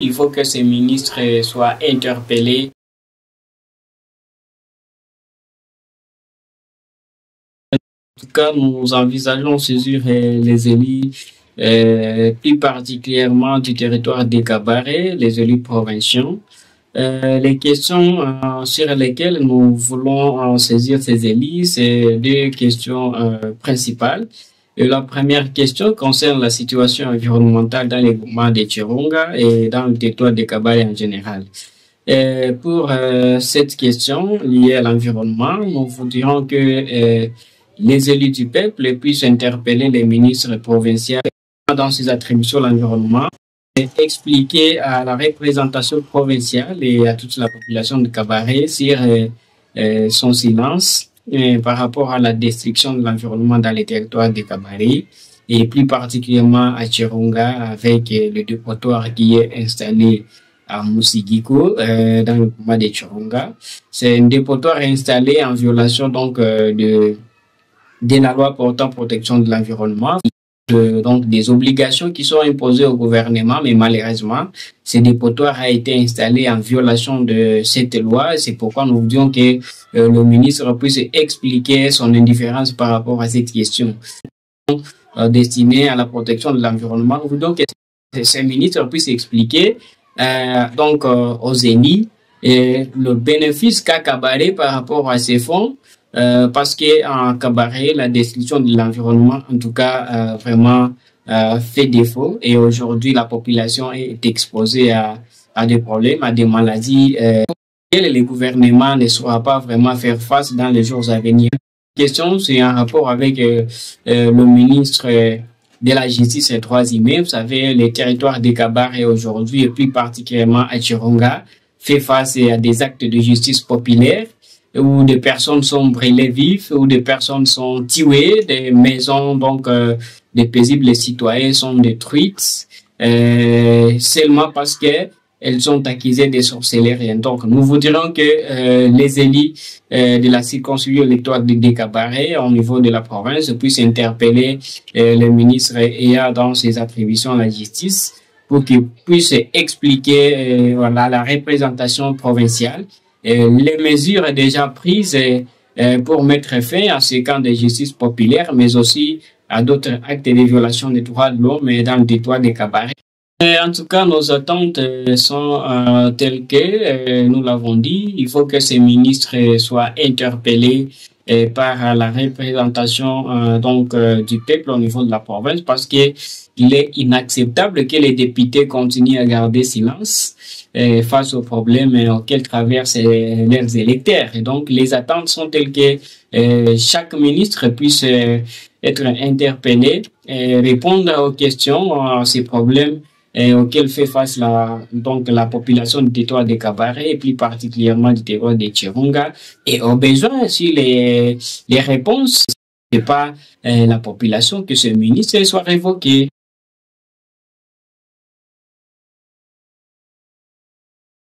Il faut que ces ministres soient interpellés. En tout cas, nous envisageons saisir les élus, plus particulièrement du territoire des Cabarets, les élus provinciaux. Les questions sur lesquelles nous voulons saisir ces élus, c'est deux questions principales. Et la première question concerne la situation environnementale dans les groupements de Chirunga et dans le territoire des Cabarets en général. Pour cette question liée à l'environnement, nous voudrions que les élus du peuple puissent interpeller les ministres provinciaux dans ses attributions à l'environnement et expliquer à la représentation provinciale et à toute la population de Cabaret sur son silence par rapport à la destruction de l'environnement dans les territoires de Cabaret et plus particulièrement à Chirunga avec le dépotoir qui est installé à Musigiko, dans le groupement de Chirunga. C'est un dépotoir installé en violation donc de la loi portant protection de l'environnement. Donc des obligations qui sont imposées au gouvernement, mais malheureusement, ce dépotoir a été installé en violation de cette loi. C'est pourquoi nous voudrions que le ministre puisse expliquer son indifférence par rapport à cette question destinée à la protection de l'environnement. Nous voudrions que ce ministre puisse expliquer aux ENI le bénéfice qu'a Cabaret par rapport à ces fonds. Parce que en Cabaret, la destruction de l'environnement, en tout cas, vraiment fait défaut. Et aujourd'hui, la population est exposée à des problèmes, à des maladies auxquelles le gouvernement ne saura pas vraiment faire face dans les jours à venir. La question, c'est en rapport avec le ministre de la Justice et des Droits humains. Vous savez, les territoires des Cabarets aujourd'hui, et plus particulièrement à Chirunga, fait face à des actes de justice populaire, où des personnes sont brûlées vives, où des personnes sont tuées, des maisons, donc des paisibles citoyens sont détruites, seulement parce que elles sont accusées de sorcellerie. Donc, nous voudrions que les élus de la circonscription électorale des Cabarets au niveau de la province puissent interpeller le ministre ayant dans ses attributions à la justice pour qu'il puisse expliquer la représentation provinciale les mesures déjà prises pour mettre fin à ces camps de justice populaire, mais aussi à d'autres actes de violation des droits de l'homme dans le territoire des Cabarets. En tout cas, nos attentes sont telles que, nous l'avons dit, il faut que ces ministres soient interpellés par la représentation du peuple au niveau de la province, parce que il est inacceptable que les députés continuent à garder silence face aux problèmes auxquels traversent leurs électeurs. Et donc, les attentes sont telles que chaque ministre puisse être interpellé et répondre aux questions, à ces problèmes auxquels fait face la population du territoire des Cabarets et plus particulièrement du territoire de Chirunga. Et au besoin, si les réponses, c'est pas la population, que ce ministre soit révoqué.